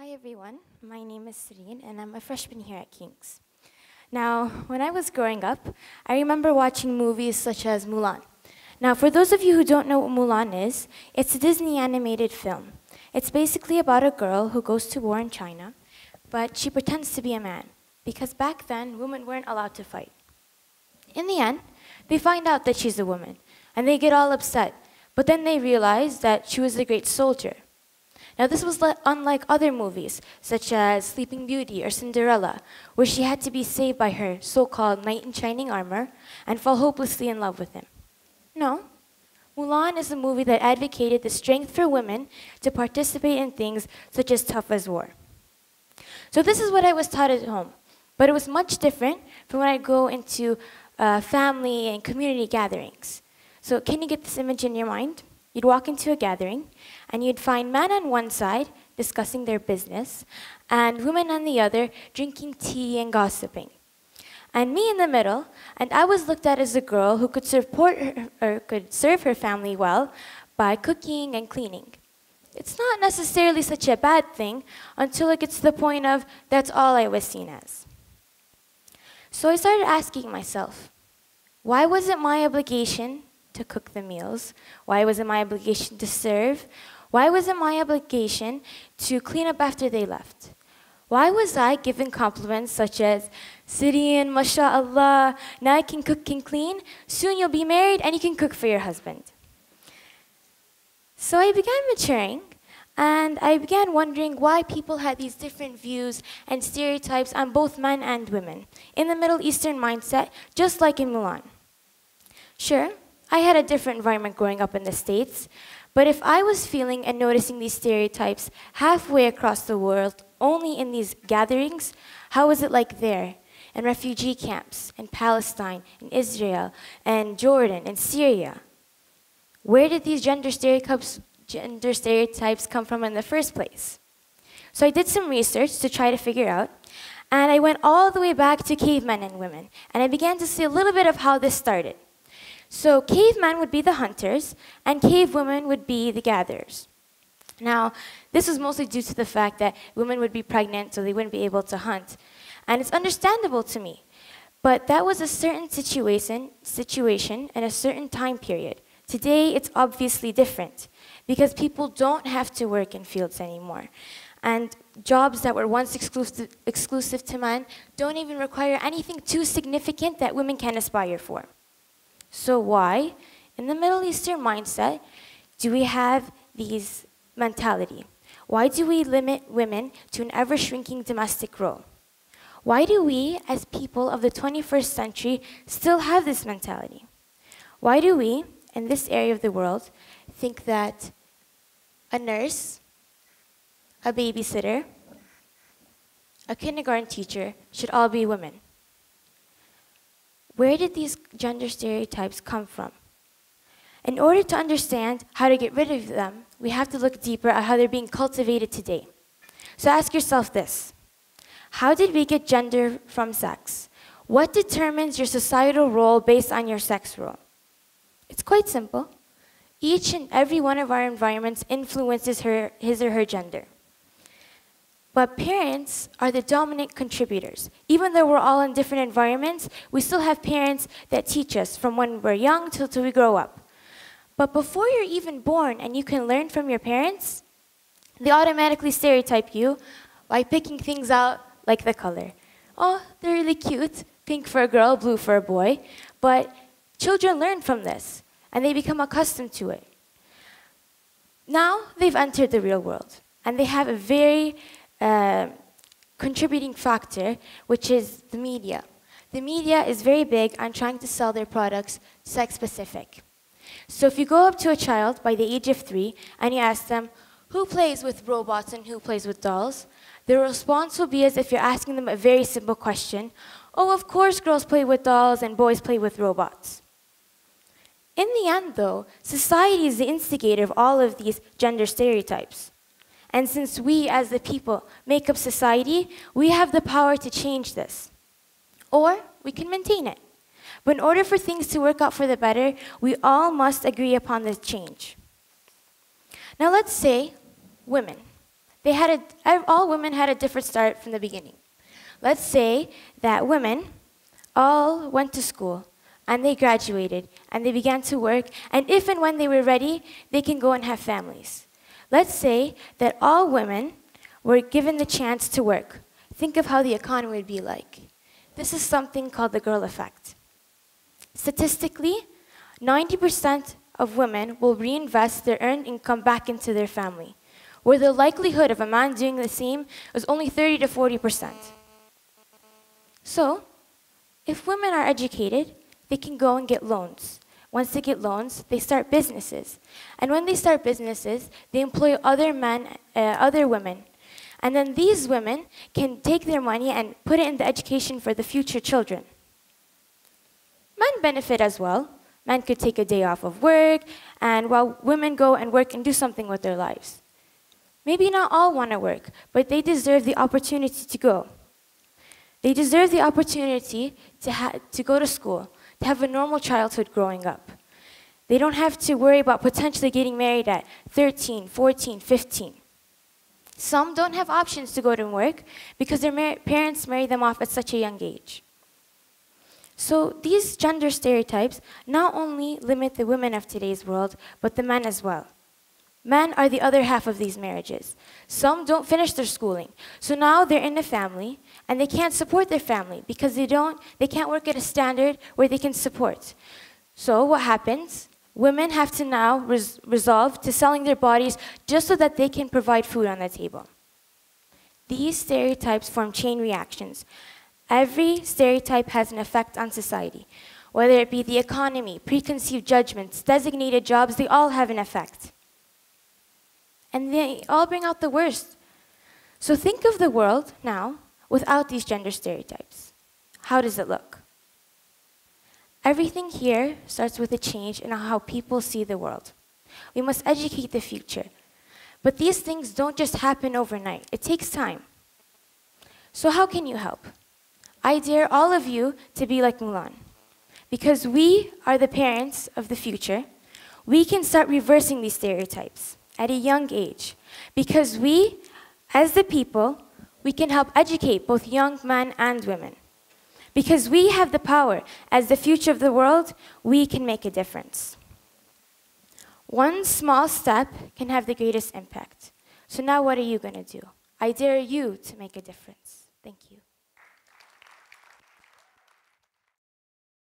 Hi everyone, my name is Serene and I'm a freshman here at King's. Now, when I was growing up, I remember watching movies such as Mulan. Now, for those of you who don't know what Mulan is, it's a Disney animated film. It's basically about a girl who goes to war in China, but she pretends to be a man, because back then, women weren't allowed to fight. In the end, they find out that she's a woman, and they get all upset, but then they realize that she was a great soldier. Now, this was unlike other movies, such as Sleeping Beauty or Cinderella, where she had to be saved by her so-called knight in shining armor and fall hopelessly in love with him. No, Mulan is a movie that advocated the strength for women to participate in things such as tough as war. So this is what I was taught at home, but it was much different from when I go into family and community gatherings. So can you get this image in your mind? You'd walk into a gathering, and you'd find men on one side discussing their business, and women on the other drinking tea and gossiping. And me in the middle, and I was looked at as a girl who could serve her family well by cooking and cleaning. It's not necessarily such a bad thing until it gets to the point of that's all I was seen as. So I started asking myself, why was it my obligation to cook the meals? Why was it my obligation to serve? Why was it my obligation to clean up after they left? Why was I given compliments such as, Serene, mashallah, now you can cook and clean, soon you'll be married and you can cook for your husband? So I began maturing, and I began wondering why people had these different views and stereotypes on both men and women in the Middle Eastern mindset, just like in Mulan. Sure, I had a different environment growing up in the States, but if I was feeling and noticing these stereotypes halfway across the world, only in these gatherings, how was it like there, in refugee camps, in Palestine, in Israel, and Jordan, and Syria? Where did these gender stereotypes come from in the first place? So I did some research to try to figure out, and I went all the way back to cavemen and women, and I began to see a little bit of how this started. So cavemen would be the hunters, and cavewomen would be the gatherers. Now, this was mostly due to the fact that women would be pregnant, so they wouldn't be able to hunt. And it's understandable to me, but that was a certain situation in a certain time period. Today, it's obviously different, because people don't have to work in fields anymore. And jobs that were once exclusive to men don't even require anything too significant that women can aspire for. So why, in the Middle Eastern mindset, do we have these mentality? Why do we limit women to an ever-shrinking domestic role? Why do we, as people of the 21st century, still have this mentality? Why do we, in this area of the world, think that a nurse, a babysitter, a kindergarten teacher should all be women? Where did these gender stereotypes come from? In order to understand how to get rid of them, we have to look deeper at how they're being cultivated today. So ask yourself this: how did we get gender from sex? What determines your societal role based on your sex role? It's quite simple. Each and every one of our environments influences his or her gender. But parents are the dominant contributors. Even though we're all in different environments, we still have parents that teach us from when we're young till we grow up. But before you're even born and you can learn from your parents, they automatically stereotype you by picking things out like the color. Oh, they're really cute. Pink for a girl, blue for a boy. But children learn from this, and they become accustomed to it. Now they've entered the real world, and they have a very contributing factor, which is the media. The media is very big on trying to sell their products sex-specific. So if you go up to a child by the age of 3 and you ask them, who plays with robots and who plays with dolls? Their response will be as if you're asking them a very simple question. Oh, of course girls play with dolls and boys play with robots. In the end, though, society is the instigator of all of these gender stereotypes. And since we, as the people, make up society, we have the power to change this. Or we can maintain it. But in order for things to work out for the better, we all must agree upon the change. Now let's say women. all women had a different start from the beginning. Let's say that women all went to school and they graduated and they began to work, and if and when they were ready, they can go and have families. Let's say that all women were given the chance to work. Think of how the economy would be like. This is something called the girl effect. Statistically, 90% of women will reinvest their earned income back into their family, where the likelihood of a man doing the same is only 30 to 40%. So, if women are educated, they can go and get loans. Once they get loans, they start businesses. And when they start businesses, they employ other women. And then these women can take their money and put it in the education for the future children. Men benefit as well. Men could take a day off of work, and while women go and work and do something with their lives. Maybe not all want to work, but they deserve the opportunity to go. They deserve the opportunity to go to school, to have a normal childhood growing up. They don't have to worry about potentially getting married at 13, 14, 15. Some don't have options to go to work because their parents marry them off at such a young age. So these gender stereotypes not only limit the women of today's world, but the men as well. Men are the other half of these marriages. Some don't finish their schooling, so now they're in a family and they can't support their family because they can't work at a standard where they can support. So what happens? Women have to now resolve to selling their bodies just so that they can provide food on the table. These stereotypes form chain reactions. Every stereotype has an effect on society. Whether it be the economy, preconceived judgments, designated jobs, they all have an effect. And they all bring out the worst. So think of the world now without these gender stereotypes. How does it look? Everything here starts with a change in how people see the world. We must educate the future. But these things don't just happen overnight. It takes time. So how can you help? I dare all of you to be like Mulan. Because we are the parents of the future, we can start reversing these stereotypes at a young age. Because we, as the people, we can help educate both young men and women. Because we have the power, as the future of the world, we can make a difference. One small step can have the greatest impact. So now what are you going to do? I dare you to make a difference. Thank you.